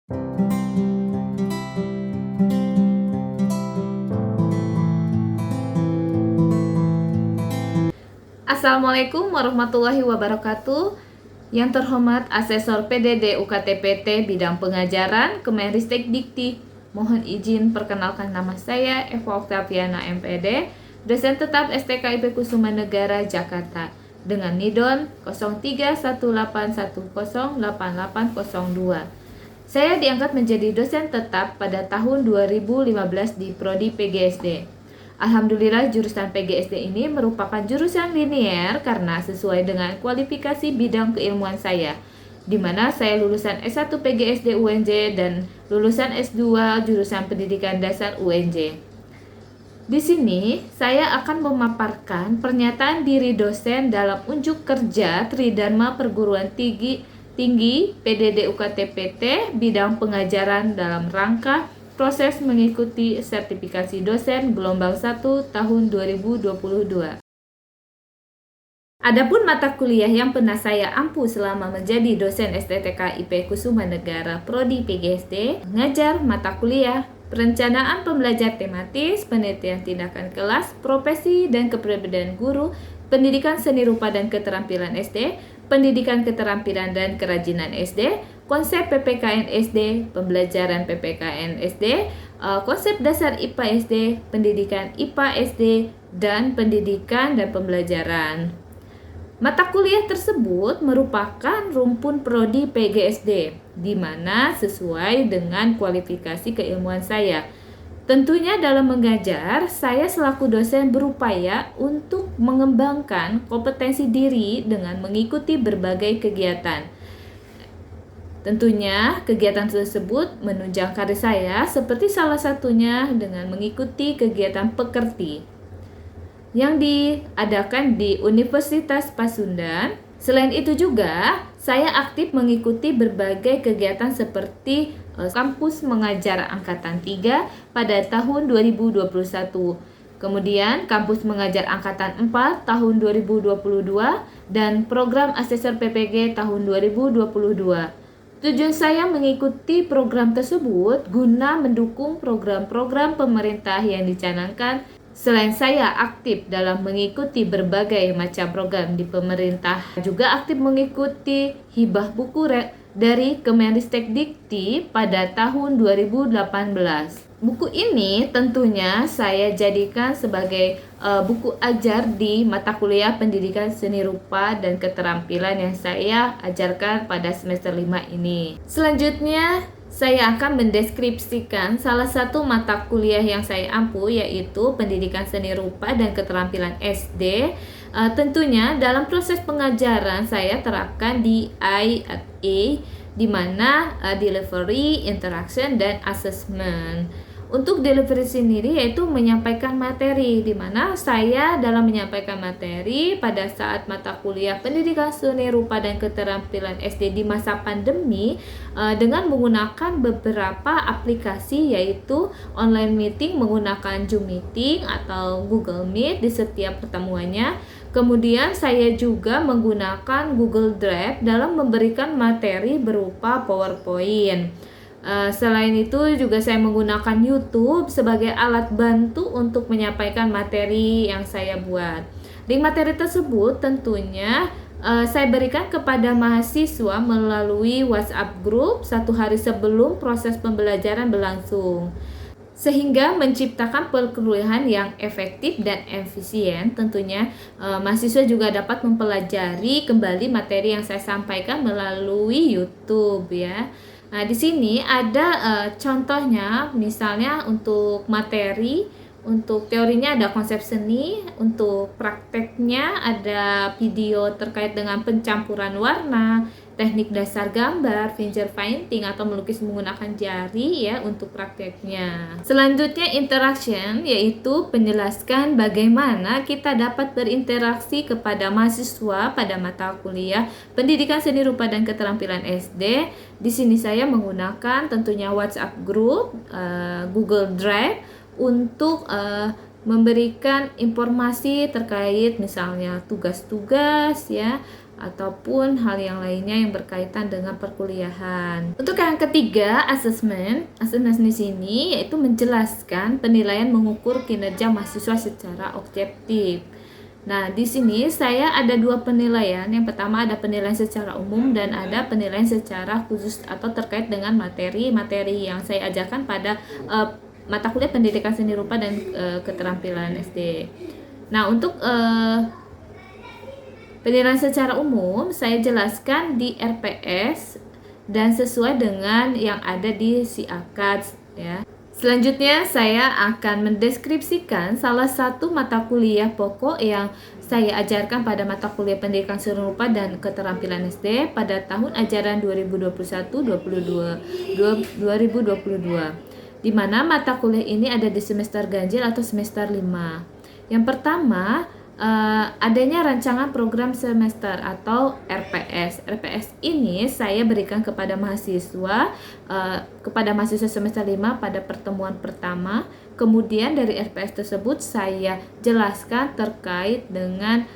Assalamualaikum warahmatullahi wabarakatuh. Yang terhormat Asesor PDD UKT-PT Bidang Pengajaran Kemenristek Dikti. Mohon izin perkenalkan nama saya Eva Oktaviana MPD, dosen tetap STK IP Kusuma Negara Jakarta dengan NIDON 0318108802. Saya diangkat menjadi dosen tetap pada tahun 2015 di Prodi PGSD. Alhamdulillah jurusan PGSD ini merupakan jurusan linear karena sesuai dengan kualifikasi bidang keilmuan saya, di mana saya lulusan S1 PGSD UNJ dan lulusan S2 jurusan Pendidikan Dasar UNJ. Di sini saya akan memaparkan pernyataan diri dosen dalam unjuk kerja Tridharma Perguruan Tinggi PDD UKT-PT Bidang Pengajaran dalam rangka proses mengikuti sertifikasi dosen gelombang 1 tahun 2022. Adapun mata kuliah yang pernah saya ampu selama menjadi dosen STTK IP Kusuma Negara Prodi PGSD, mengajar mata kuliah perencanaan pembelajar tematis, penelitian tindakan kelas, profesi dan kepribadian guru, pendidikan seni rupa dan keterampilan SD, pendidikan keterampilan dan kerajinan SD, konsep PPKN SD, pembelajaran PPKN SD, konsep dasar IPA SD, pendidikan IPA SD, dan pendidikan dan pembelajaran. Mata kuliah tersebut merupakan rumpun prodi PGSD, di mana sesuai dengan kualifikasi keilmuan saya. Tentunya dalam mengajar, saya selaku dosen berupaya untuk mengembangkan kompetensi diri dengan mengikuti berbagai kegiatan. Tentunya kegiatan tersebut menunjang karir saya, seperti salah satunya dengan mengikuti kegiatan pekerti yang diadakan di Universitas Pasundan. Selain itu juga, saya aktif mengikuti berbagai kegiatan seperti kampus mengajar angkatan 3 pada tahun 2021. Kemudian kampus mengajar angkatan 4 tahun 2022 dan program asesor PPG tahun 2022. Tujuan saya mengikuti program tersebut guna mendukung program-program pemerintah yang dicanangkan. Selain saya aktif dalam mengikuti berbagai macam program di pemerintah, juga aktif mengikuti hibah buku dari Kemenristek Dikti pada tahun 2018. Buku ini tentunya saya jadikan sebagai buku ajar di mata kuliah Pendidikan Seni Rupa dan Keterampilan yang saya ajarkan pada semester 5 ini. Selanjutnya, saya akan mendeskripsikan salah satu mata kuliah yang saya ampu, yaitu Pendidikan Seni Rupa dan Keterampilan SD. Tentunya dalam proses pengajaran saya terapkan DI@A, di mana delivery, interaction, dan assessment. Untuk delivery sendiri yaitu menyampaikan materi, di mana saya dalam menyampaikan materi pada saat mata kuliah Pendidikan Seni Rupa dan Keterampilan SD di masa pandemi dengan menggunakan beberapa aplikasi, yaitu online meeting menggunakan Zoom Meeting atau Google Meet di setiap pertemuannya. Kemudian saya juga menggunakan Google Drive dalam memberikan materi berupa PowerPoint. Selain itu juga saya menggunakan YouTube sebagai alat bantu untuk menyampaikan materi yang saya buat. Link materi tersebut tentunya saya berikan kepada mahasiswa melalui WhatsApp group 1 hari sebelum proses pembelajaran berlangsung, sehingga menciptakan perkuliahan yang efektif dan efisien. Tentunya mahasiswa juga dapat mempelajari kembali materi yang saya sampaikan melalui YouTube ya. Nah, di sini ada contohnya, misalnya untuk materi, untuk teorinya ada konsep seni, untuk prakteknya ada video terkait dengan pencampuran warna, teknik dasar gambar, finger painting atau melukis menggunakan jari ya untuk prakteknya. Selanjutnya interaction, yaitu penjelaskan bagaimana kita dapat berinteraksi kepada mahasiswa pada mata kuliah Pendidikan Seni Rupa dan Keterampilan SD. Di sini saya menggunakan tentunya WhatsApp group, Google Drive untuk memberikan informasi terkait misalnya tugas-tugas ya, ataupun hal yang lainnya yang berkaitan dengan perkuliahan. Untuk yang ketiga, asesmen di sini yaitu menjelaskan penilaian mengukur kinerja mahasiswa secara objektif. Nah, di sini saya ada dua penilaian. Yang pertama ada penilaian secara umum dan ada penilaian secara khusus atau terkait dengan materi-materi yang saya ajarkan pada mata kuliah pendidikan seni rupa dan keterampilan SD. Nah, untuk penilaian secara umum saya jelaskan di RPS dan sesuai dengan yang ada di SIAKAD ya. Selanjutnya saya akan mendeskripsikan salah satu mata kuliah pokok yang saya ajarkan pada mata kuliah pendidikan seni rupa dan keterampilan SD pada tahun ajaran 2021-2022, di mana mata kuliah ini ada di semester ganjil atau semester 5. Yang pertama, adanya rancangan program semester atau RPS. RPS ini saya berikan kepada mahasiswa semester 5 pada pertemuan pertama. Kemudian dari RPS tersebut saya jelaskan terkait dengan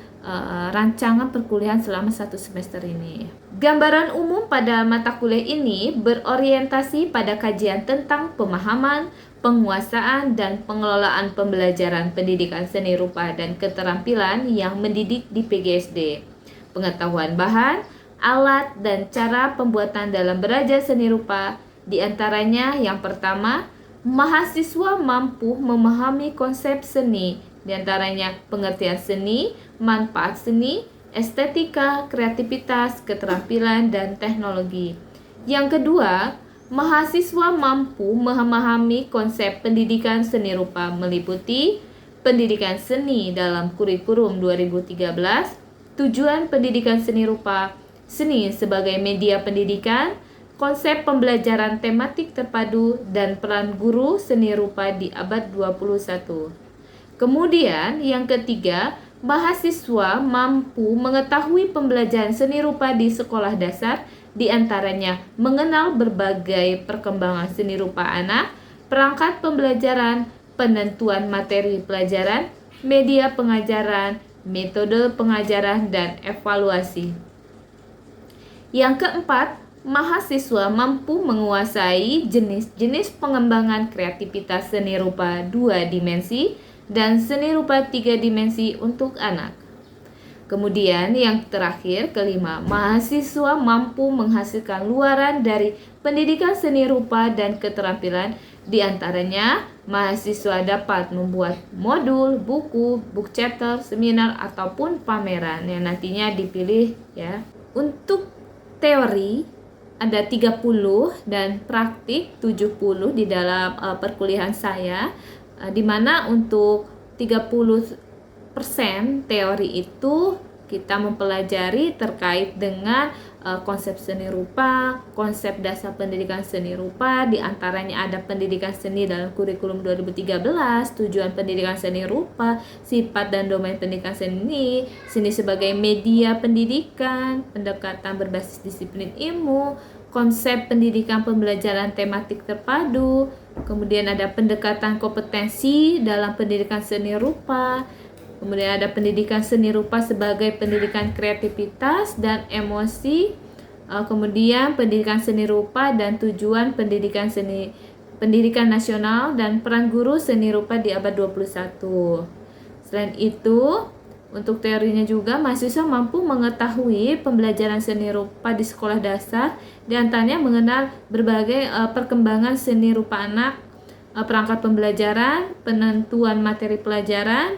rancangan perkuliahan selama satu semester ini. Gambaran umum pada mata kuliah ini berorientasi pada kajian tentang pemahaman, penguasaan, dan pengelolaan pembelajaran pendidikan seni rupa dan keterampilan yang mendidik di PGSD, pengetahuan bahan, alat, dan cara pembuatan dalam belajar seni rupa. Di antaranya yang pertama, mahasiswa mampu memahami konsep seni, di antaranya pengertian seni, manfaat seni, estetika, kreativitas, keterampilan, dan teknologi. Yang kedua, mahasiswa mampu memahami konsep pendidikan seni rupa meliputi pendidikan seni dalam kurikulum 2013, tujuan pendidikan seni rupa, seni sebagai media pendidikan, konsep pembelajaran tematik terpadu, dan peran guru seni rupa di abad 21. Kemudian yang ketiga, mahasiswa mampu mengetahui pembelajaran seni rupa di sekolah dasar, di antaranya mengenal berbagai perkembangan seni rupa anak, perangkat pembelajaran, penentuan materi pelajaran, media pengajaran, metode pengajaran, dan evaluasi. Yang keempat, mahasiswa mampu menguasai jenis-jenis pengembangan kreativitas seni rupa 2 dimensi dan seni rupa 3 dimensi untuk anak. Kemudian yang terakhir, kelima, mahasiswa mampu menghasilkan luaran dari pendidikan seni rupa dan keterampilan. Di antaranya, mahasiswa dapat membuat modul, buku, book chapter, seminar, ataupun pameran yang nantinya dipilih ya. Untuk teori ada 30 dan praktik 70 di dalam perkuliahan saya, di mana untuk 30% teori itu kita mempelajari terkait dengan konsep seni rupa, konsep dasar pendidikan seni rupa, di antaranya ada pendidikan seni dalam kurikulum 2013, tujuan pendidikan seni rupa, sifat dan domain pendidikan seni, seni sebagai media pendidikan, pendekatan berbasis disiplin ilmu, konsep pendidikan pembelajaran tematik terpadu, kemudian ada pendekatan kompetensi dalam pendidikan seni rupa, kemudian ada pendidikan seni rupa sebagai pendidikan kreativitas dan emosi, kemudian pendidikan seni rupa dan tujuan pendidikan nasional dan peran guru seni rupa di abad 21. Selain itu, untuk teorinya juga, mahasiswa mampu mengetahui pembelajaran seni rupa di sekolah dasar, di antaranya mengenal berbagai perkembangan seni rupa anak, perangkat pembelajaran, penentuan materi pelajaran,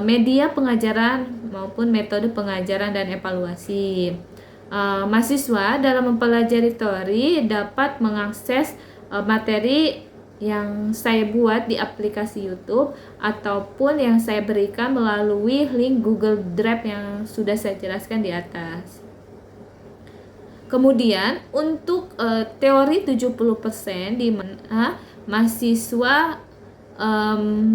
media pengajaran maupun metode pengajaran dan evaluasi. Mahasiswa dalam mempelajari teori dapat mengakses materi yang saya buat di aplikasi YouTube ataupun yang saya berikan melalui link Google Drive yang sudah saya jelaskan di atas. Kemudian untuk teori 70% di mana mahasiswa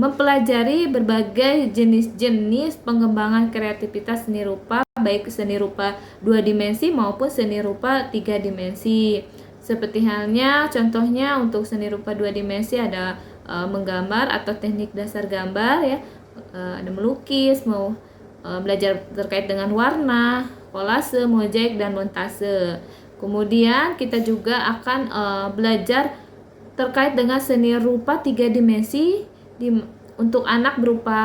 mempelajari berbagai jenis-jenis pengembangan kreativitas seni rupa, baik seni rupa 2 dimensi maupun seni rupa 3 dimensi. Seperti halnya contohnya untuk seni rupa 2 dimensi ada menggambar atau teknik dasar gambar ya, ada melukis, mau belajar terkait dengan warna, kolase, mozaik, dan montase. Kemudian kita juga akan belajar terkait dengan seni rupa 3 dimensi untuk anak berupa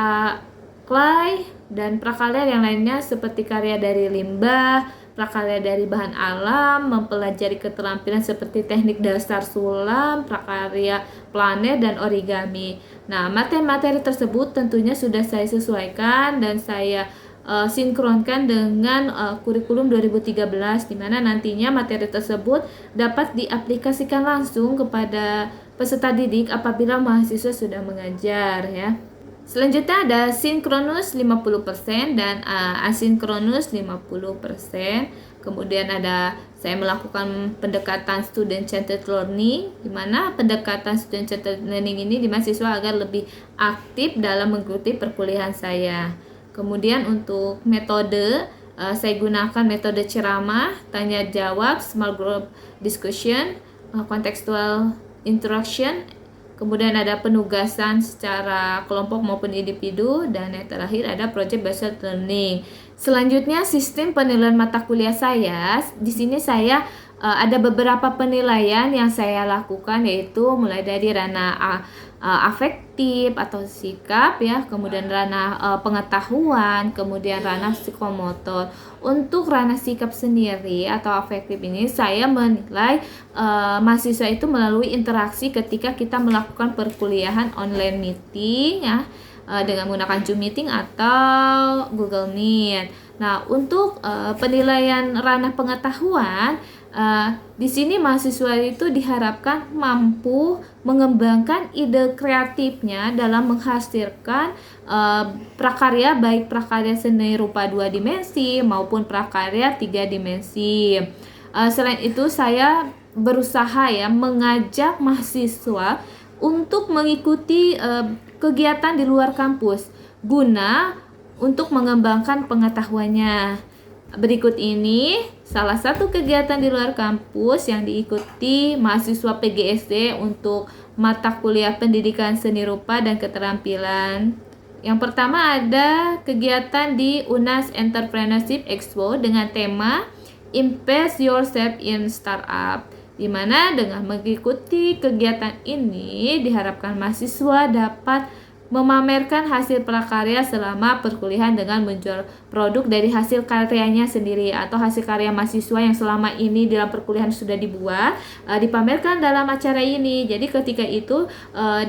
clay dan prakarya yang lainnya seperti karya dari limbah, prakarya dari bahan alam, mempelajari keterampilan seperti teknik dasar sulam, prakarya planet, dan origami. Nah, materi-materi tersebut tentunya sudah saya sesuaikan dan saya sinkronkan dengan kurikulum 2013, di mana nantinya materi tersebut dapat diaplikasikan langsung kepada peserta didik apabila mahasiswa sudah mengajar ya. Selanjutnya ada sinkronus 50% dan asinkronus 50%. Kemudian ada saya melakukan pendekatan student centered learning, di mana pendekatan student centered learning ini di mahasiswa agar lebih aktif dalam mengikuti perkuliahan saya. Kemudian untuk metode, saya gunakan metode ceramah, tanya jawab, small group discussion, contextual interaction. Kemudian ada penugasan secara kelompok maupun individu, dan yang terakhir ada project based learning. Selanjutnya sistem penilaian mata kuliah saya. Di sini saya ada beberapa penilaian yang saya lakukan, yaitu mulai dari ranah afektif atau sikap ya, kemudian ranah pengetahuan, kemudian ranah psikomotor. Untuk ranah sikap sendiri atau afektif ini saya menilai mahasiswa itu melalui interaksi ketika kita melakukan perkuliahan online meeting ya, dengan menggunakan Zoom meeting atau Google Meet. Nah, untuk penilaian ranah pengetahuan, di sini mahasiswa itu diharapkan mampu mengembangkan ide kreatifnya dalam menghasilkan prakarya, baik prakarya seni rupa 2 dimensi maupun prakarya 3 dimensi. Selain itu saya berusaha ya mengajak mahasiswa untuk mengikuti kegiatan di luar kampus guna untuk mengembangkan pengetahuannya. Berikut ini salah satu kegiatan di luar kampus yang diikuti mahasiswa PGSD untuk mata kuliah pendidikan seni rupa dan keterampilan. Yang pertama ada kegiatan di UNAS Entrepreneurship Expo dengan tema Invest Yourself in Startup, di mana dengan mengikuti kegiatan ini diharapkan mahasiswa dapat memamerkan hasil prakarya selama perkuliahan dengan menjual produk dari hasil karyanya sendiri atau hasil karya mahasiswa yang selama ini dalam perkuliahan sudah dibuat, dipamerkan dalam acara ini. Jadi ketika itu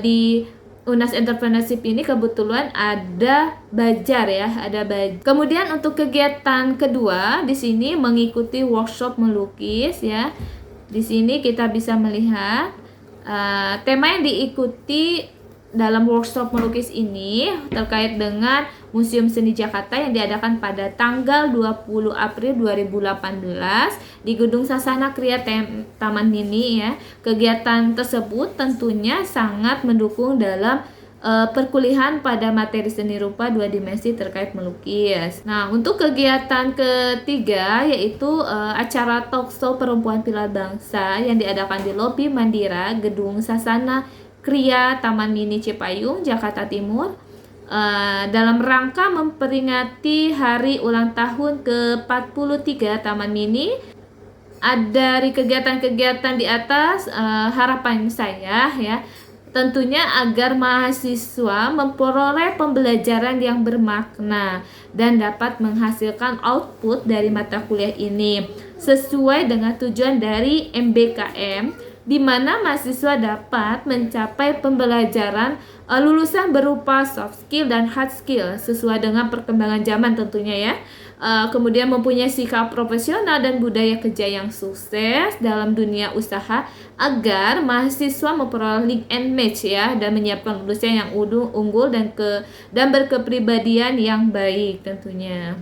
di UNAS Entrepreneurship ini kebetulan ada Bajar ya, ada Bajar. Kemudian untuk kegiatan kedua di sini mengikuti workshop melukis ya. Di sini kita bisa melihat tema yang diikuti dalam workshop melukis ini terkait dengan Museum Seni Jakarta yang diadakan pada tanggal 20 April 2018 di Gedung Sasana Kriya Taman Mini ya. Kegiatan tersebut tentunya sangat mendukung dalam perkuliahan pada materi seni rupa 2 dimensi terkait melukis. Nah, untuk kegiatan ketiga yaitu acara talkshow perempuan pilar bangsa yang diadakan di lobi Mandira Gedung Sasana Kriya Taman Mini Cipayung, Jakarta Timur, dalam rangka memperingati hari ulang tahun ke-43 Taman Mini. Dari kegiatan-kegiatan di atas, harapan saya ya tentunya agar mahasiswa memperoleh pembelajaran yang bermakna dan dapat menghasilkan output dari mata kuliah ini sesuai dengan tujuan dari MBKM, di mana mahasiswa dapat mencapai pembelajaran lulusan berupa soft skill dan hard skill sesuai dengan perkembangan zaman tentunya ya. Kemudian mempunyai sikap profesional dan budaya kerja yang sukses dalam dunia usaha agar mahasiswa memperoleh link and match ya, dan menyiapkan lulusan yang unggul dan berkepribadian yang baik tentunya.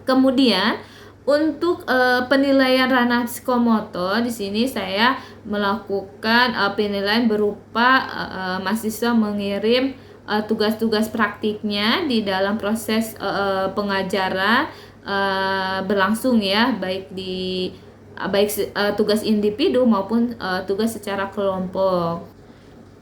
Kemudian untuk penilaian ranah psikomotor, di sini saya melakukan penilaian berupa mahasiswa mengirim tugas-tugas praktiknya di dalam proses pengajaran berlangsung ya, baik tugas individu maupun tugas secara kelompok.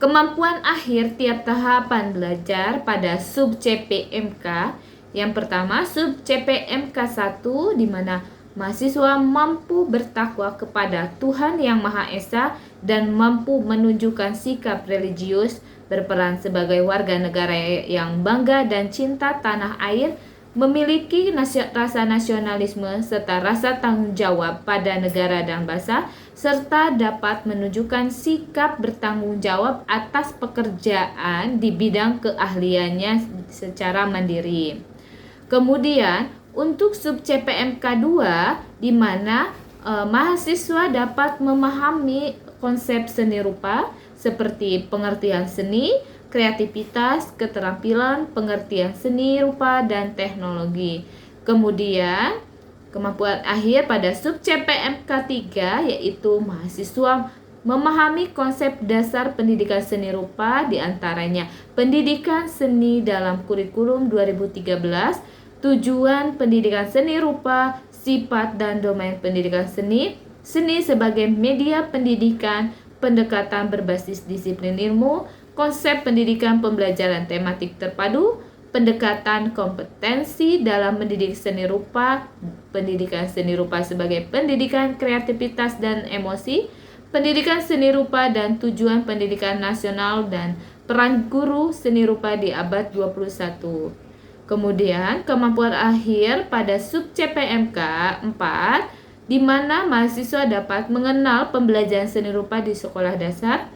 Kemampuan akhir tiap tahapan belajar pada sub CPMK Yang pertama, sub CPMK 1, di mana mahasiswa mampu bertakwa kepada Tuhan Yang Maha Esa dan mampu menunjukkan sikap religius, berperan sebagai warga negara yang bangga dan cinta tanah air, memiliki rasa nasionalisme serta rasa tanggung jawab pada negara dan bangsa, serta dapat menunjukkan sikap bertanggung jawab atas pekerjaan di bidang keahliannya secara mandiri. Kemudian untuk sub CPMK 2, di mana mahasiswa dapat memahami konsep seni rupa seperti pengertian seni, kreativitas, keterampilan, pengertian seni rupa, dan teknologi. Kemudian kemampuan akhir pada sub CPMK 3 yaitu mahasiswa memahami konsep dasar pendidikan seni rupa, diantaranya pendidikan seni dalam kurikulum 2013, tujuan pendidikan seni rupa, sifat dan domain pendidikan seni, seni sebagai media pendidikan, pendekatan berbasis disiplin ilmu, konsep pendidikan pembelajaran tematik terpadu, pendekatan kompetensi dalam mendidik seni rupa, pendidikan seni rupa sebagai pendidikan kreativitas dan emosi, pendidikan seni rupa dan tujuan pendidikan nasional, dan peran guru seni rupa di abad 21. Kemudian kemampuan akhir pada sub CPMK 4, di mana mahasiswa dapat mengenal pembelajaran seni rupa di sekolah dasar.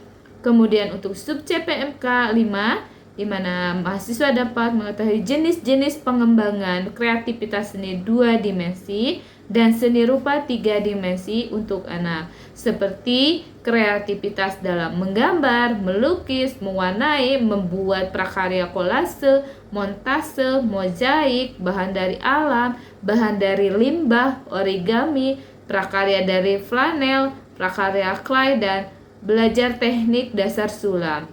Kemudian untuk sub CPMK 5, di mana mahasiswa dapat mengetahui jenis-jenis pengembangan kreativitas seni 2 dimensi dan seni rupa 3 dimensi untuk anak, seperti kreativitas dalam menggambar, melukis, mewarnai, membuat prakarya kolase, montase, mozaik, bahan dari alam, bahan dari limbah, origami, prakarya dari flanel, prakarya clay, dan belajar teknik dasar sulam.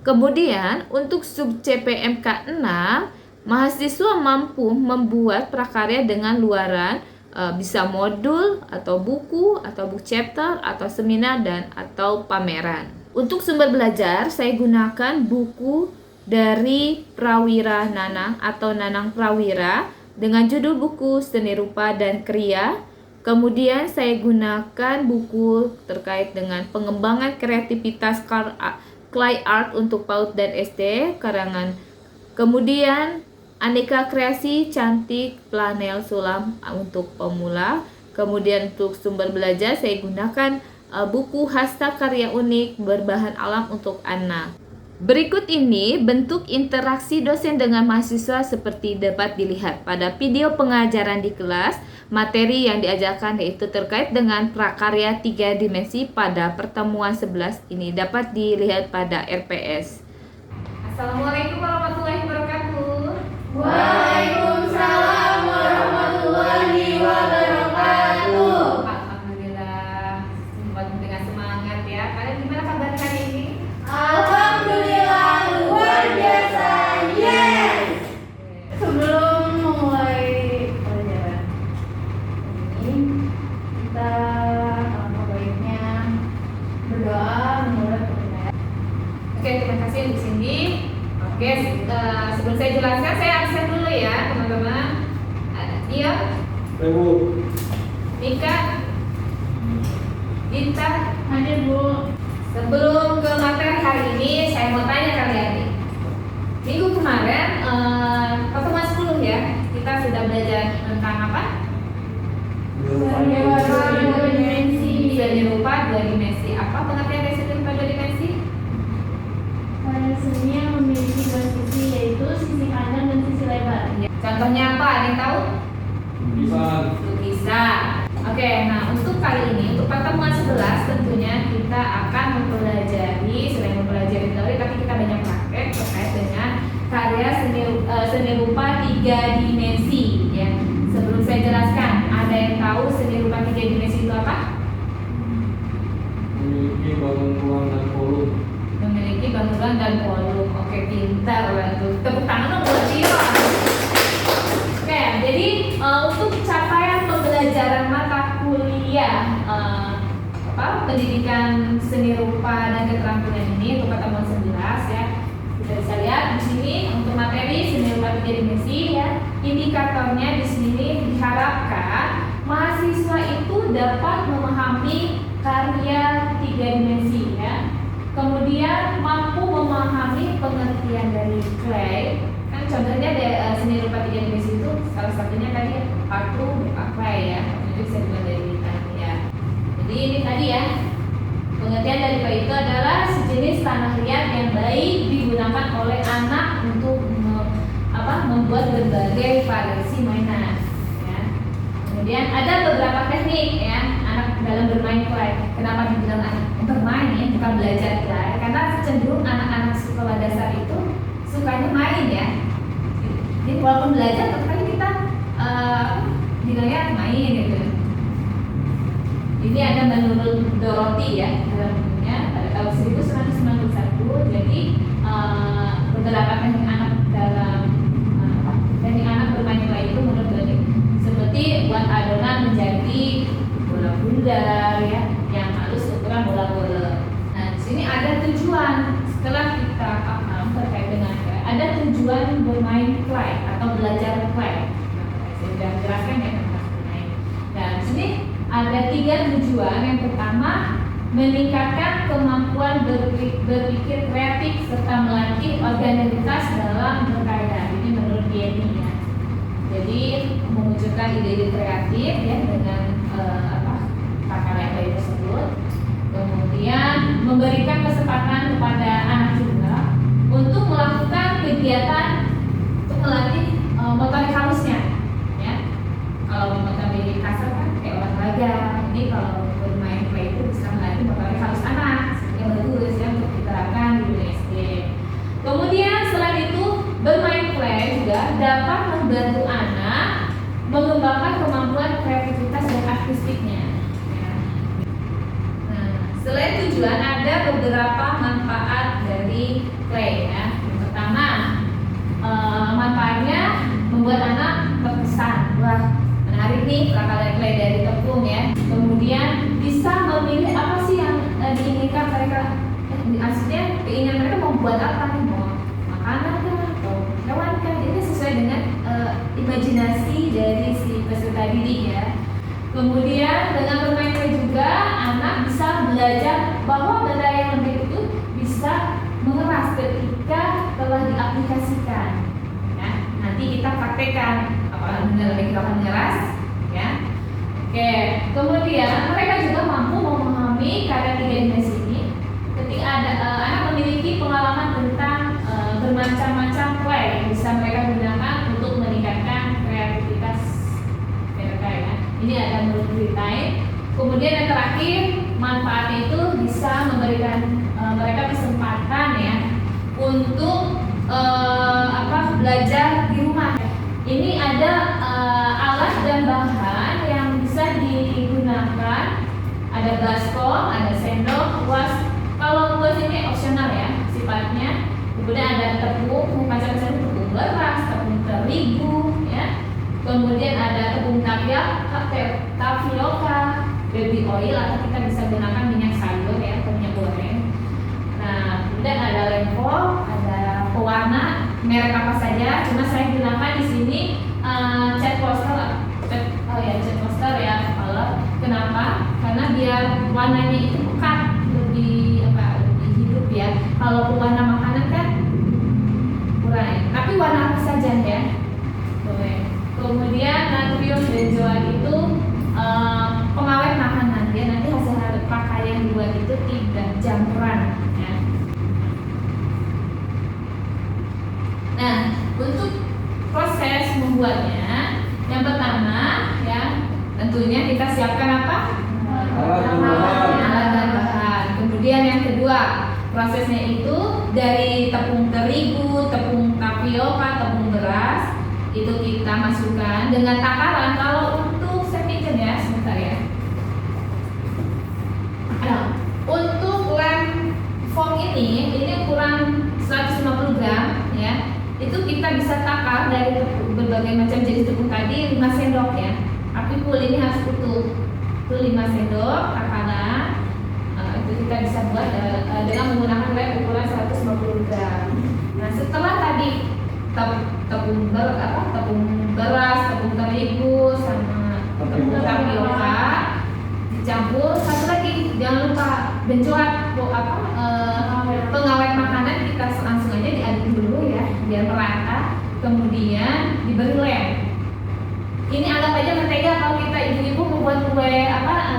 Kemudian untuk sub CPMK 6, mahasiswa mampu membuat prakarya dengan luaran, bisa modul atau buku chapter atau seminar dan atau pameran. Untuk sumber belajar saya gunakan buku dari Prawira Nanang atau Nanang Prawira dengan judul buku Seni Rupa dan Kriya. Kemudian saya gunakan buku terkait dengan pengembangan kreativitas clay art untuk PAUD dan SD karangan. Kemudian aneka kreasi cantik flanel sulam untuk pemula. Kemudian untuk sumber belajar saya gunakan buku Hasta Karya Unik berbahan alam untuk anak. Berikut ini bentuk interaksi dosen dengan mahasiswa seperti dapat dilihat pada video pengajaran di kelas. Materi yang diajarkan yaitu terkait dengan prakarya 3 dimensi pada pertemuan 11 ini dapat dilihat pada RPS. Assalamualaikum warahmatullahi wabarakatuh. Waalaikumsalam warahmatullahi wabarakatuh. Alhamdulillah, dengan semangat ya. Kalian gimana kabar hari ini? Alhamdulillah luar biasa. Yes. Sebelum memulai pelajaran ini, kita alangkah baiknya berdoa menurut pertanyaan. Oke, terima kasih di sini. Oke, sebelum saya jelaskan, saya absen dulu ya teman-teman. Dia, Nika, Gita, Hadir Bu. sebelum ke materi hari ini, saya mau tanya kalian nih. Minggu kemarin, pertemuan 10 ya, kita sudah belajar tentang apa? Dua dimensi. Seni rupa 2 dimensi. Apa pengertian dari seni rupa 2 dimensi? Pada seni yang memiliki dua sisi, yaitu sisi panjang dan sisi lebar. Ya. Contohnya apa? Ada yang tahu? Lukisan. Oke, nah untuk kali ini, untuk pertemuan 11 tentunya kita akan mempelajari, selain mempelajari teori, tapi kita banyak praktek terkait dengan karya seni rupa 3 dimensi ya. Sebelum saya jelaskan, ada yang tahu seni rupa 3 dimensi itu apa? Memiliki bangun ruang dan volume. Memiliki bangunan dan volume. Oke, pintar lah tuh. Tepuk tangan dong buat dia. Oke, jadi untuk capaian pembelajaran mata kuliah pendidikan seni rupa dan keterampilan ini untuk pertemuan 11 ya. Kita bisa lihat di sini untuk materi seni rupa 3 dimensi indikatornya di sini diharapkan mahasiswa itu dapat memahami karya 3 dimensi ya. Kemudian mampu memahami pengertian dari clay. Kan contohnya seni rupa 3 dimensi itu salah satunya tadi paku berupa clay ya. Itu bisa dibuat dari tanah ya. Jadi ini tadi ya. Pengertian dari clay itu adalah sejenis tanah liat yang baik digunakan oleh anak untuk membuat berbagai variasi mainan. Ya. Kemudian ada beberapa teknik ya anak dalam bermain clay. Kenapa dibilang anak bermain ya, bukan belajar clay? Karena cenderung anak-anak sekolah dasar itu sukanya main ya. Jadi walaupun belajar, tapi kita bilangnya main gitu. Ini ada menurut Dorothy ya dalam bukunya pada tahun 1991. Jadi beberapa teknik anak dalam teknik anak bermain clay itu menurut Dorothy seperti buat adonan menjadi bola bundar ya yang halus ukuran bola-bola. Nah di sini ada tujuan setelah kita paham terkait dengan clay, ada tujuan bermain clay atau belajar clay. Saya sudah jelaskan ya tentang bermain. Dan di sini ada 3 tujuan. Yang pertama, meningkatkan kemampuan berpikir kreatif serta melatih originalitas dalam berkarya. Ini menurut Jenny ya. Jadi memunculkan ide-ide kreatif ya dengan karya tersebut. Kemudian memberikan kesempatan kepada anak juga untuk melakukan kegiatan untuk melatih motorik halusnya. Ya. Kalau motorik kasar kan kayak olahraga. Ini kalau bermain clay itu bisa melatih motorik halus anak yang bagus ya untuk diterapkan di dunia SD. Kemudian selain itu bermain clay juga dapat membantu anak mengembangkan kemampuan kreativitas dan artistiknya. Ya. Nah, selain tujuan ada beberapa manfaat dari clay ya. Yang pertama manfaatnya membuat anak terkesan. Wah, menarik nih prakaryaan clay dari tepung ya. Kemudian bisa memilih apa sih yang diinginkan mereka. Maksudnya keinginan mereka mau buat apa nih, mau makanan kah atau hewan kah. Ini sesuai dengan imajinasi dari si peserta didik ya. Kemudian dengan bermain clay juga anak bisa belajar bahwa benda yang lembek itu bisa mengeras ketika telah diaplikasikan. Ya, nanti kita praktekkan apakah benda lembek itu akan mengeras. Ya. Oke. Kemudian mereka juga mampu memahami karya 3 dimensi ini ketika ada anak memiliki pengalaman tentang bermacam-macam clay yang bisa mereka gunakan untuk meningkatkan kreativitas mereka ya. Ini ada menurut Britain. Kemudian yang terakhir manfaatnya itu bisa memberikan mereka kesempatan ya untuk belajar di rumah. Ini ada alat dan bahan yang bisa digunakan. Ada baskom, ada sendok, kuas. Kalau kuas ini opsional ya sifatnya. Kemudian ada tepung, macam-macam tepung beras, tepung terigu, ya. Kemudian ada tepung tapioka, baby oil atau kita bisa gunakan minyak sayur ya, atau minyak goreng. Nah, kemudian ada lempo, ada pewarna, merek apa saja. Cuma saya gunakan di sini cat poster, cat poster ya. Kenapa? Karena biar warnanya itu pekat, lebih hidup ya. Kalau pewarna makanan kan kurang. Tapi warna apa saja ya? Boleh. Kemudian natrium benzoat itu pengawet makanan ya. Nanti hasil pakaian yang dibuat itu tidak campuran ya. Nah, untuk proses membuatnya, yang pertama ya tentunya kita siapkan apa? Alat dan bahan. Kemudian yang kedua, prosesnya itu dari tepung terigu, tepung tapioka, tepung beras itu kita masukkan dengan takaran. Kalau untuk saya pinjam ya sebentar ya. Nah, untuk lem foam ini ukuran 150 gram ya. Itu kita bisa takar dari berbagai macam jenis tepung tadi 5 sendok ya. Tapi full ini harus utuh. Itu 5 sendok takaran. Itu kita bisa buat dengan menggunakan lem ukuran 150 gram. Nah, setelah tadi tepung beras terigu sama tapioka dicampur. Satu lagi jangan lupa bencoat pengawet makanan, kita langsung aja diaduk dulu ya biar merata, kemudian diberi lem. Ini anggap aja mentega. Kalau kita ibu-ibu membuat kue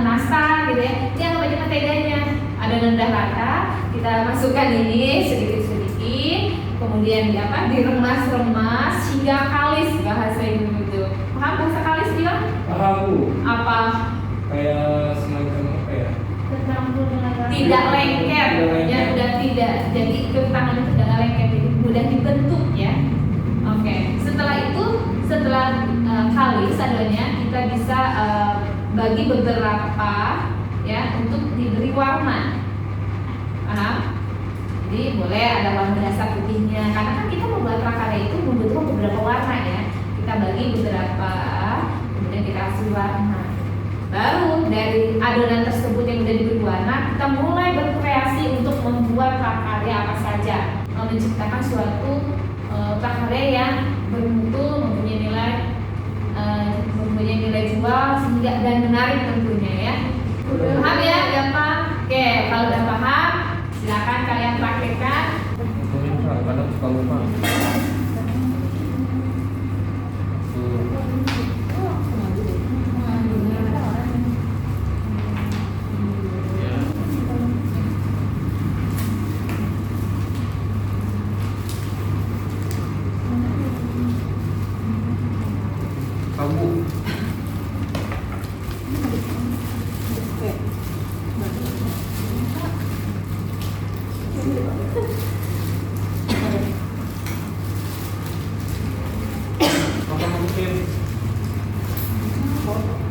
nastar gitu ya, ini anggap aja menteganya. Adonan udah rata, kita masukkan ini sedikit-sedikit, kemudian diremas-remas hingga kalis, bahasa ibu itu. Paham bahasa kalis bilang? Paham Bu. Apa? Kayak semacam apa ya? Tercampur dengan rasa. Tidak lengket, Tidak lengket. ya udah tidak. Jadi tangan itu tidak lengket, jadi mudah dibentuk ya. Oke, setelah itu, setelah kalis adonannya, kita bisa bagi beberapa ya untuk diberi warna. Paham? Jadi boleh ada warna dasar putihnya, karena kan kita membuat prakarya itu membutuhkan beberapa warna ya. Kita bagi beberapa, kemudian kita kasih warna. Baru dari adonan tersebut yang sudah diberi warna, kita mulai berkreasi untuk membuat prakarya apa saja, menciptakan suatu prakarya yang bermutu, mempunyai nilai jual sehingga dan menarik tentunya ya. Paham ya, gampang? Oke, kalau udah paham, silakan kalian praktekkan. Kadang suka lupa. Kamu apa mungkin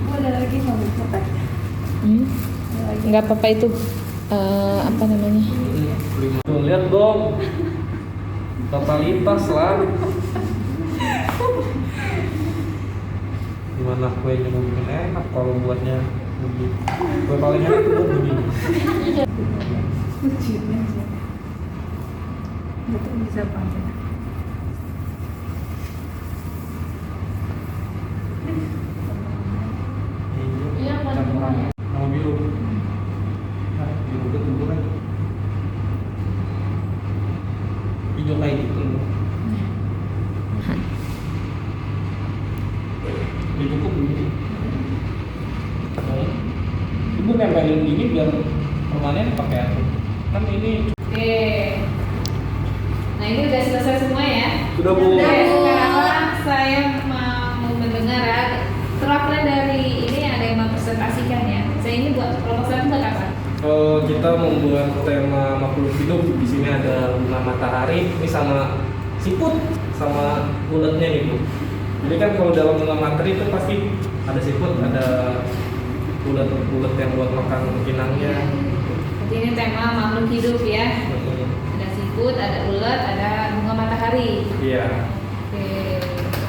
Ada lagi mau dicoba. Nggak apa-apa itu apa namanya? Tuh, lihat dong, totalitas lah. Gimana kuenya mungkin enak kalau buatnya begini. Kue paling enak itu begini. Kuncinya sih. Betul bisa panjang. Iya, Campuran sama biru. Nah, biru udah tumbuh kan. Hijau kayak gitu loh. Ini cukup begini. Ibu nempelin gini biar permanen pakai apa? Kan ini Oke. Nah ini udah selesai semua ya. sudah Bu. Nah, sekarang saya mau mendengar ya. Terapkan dari ini ada yang mempresentasikan ya. Saya ini buat proposal buat apa? Kita membuat tema makhluk hidup. Di sini ada bunga matahari, ini sama siput, sama uletnya nih Bu. Jadi kan kalau dalam bunga matahari itu pasti ada siput, ada ulet yang buat makan inangnya. Jadi ini tema makhluk hidup ya. Ada siput, ada ulet, ada bunga matahari. Iya. Oke.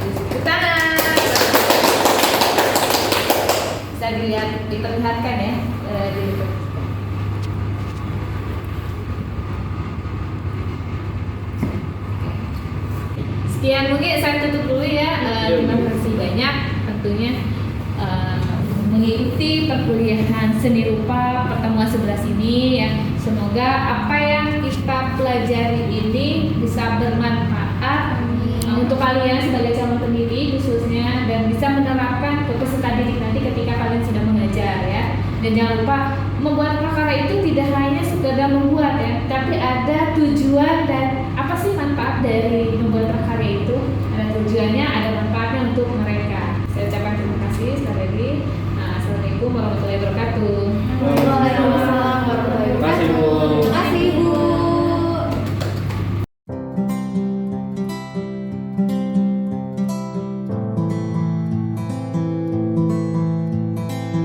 Tepuk tangan. Bisa diperlihatkan ya di YouTube. Sekian mungkin saya tutup dulu ya. Terima kasih banyak tentunya mengikuti perkuliahan seni rupa pertemuan 11 ini ya. Semoga apa yang kita pelajari ini bisa bermanfaat untuk kalian sebagai calon pendidik khususnya, dan bisa menerapkan ke peserta didik nanti ketika kalian sudah mengajar ya. Dan jangan lupa, membuat prakarya itu tidak hanya sekedar membuat ya, tapi ada tujuan dan apa sih manfaat dari membuat prakarya itu. Ada tujuannya, ada manfaatnya untuk mereka. Saya ucapkan terima kasih sekali lagi. Assalamualaikum warahmatullahi wabarakatuh.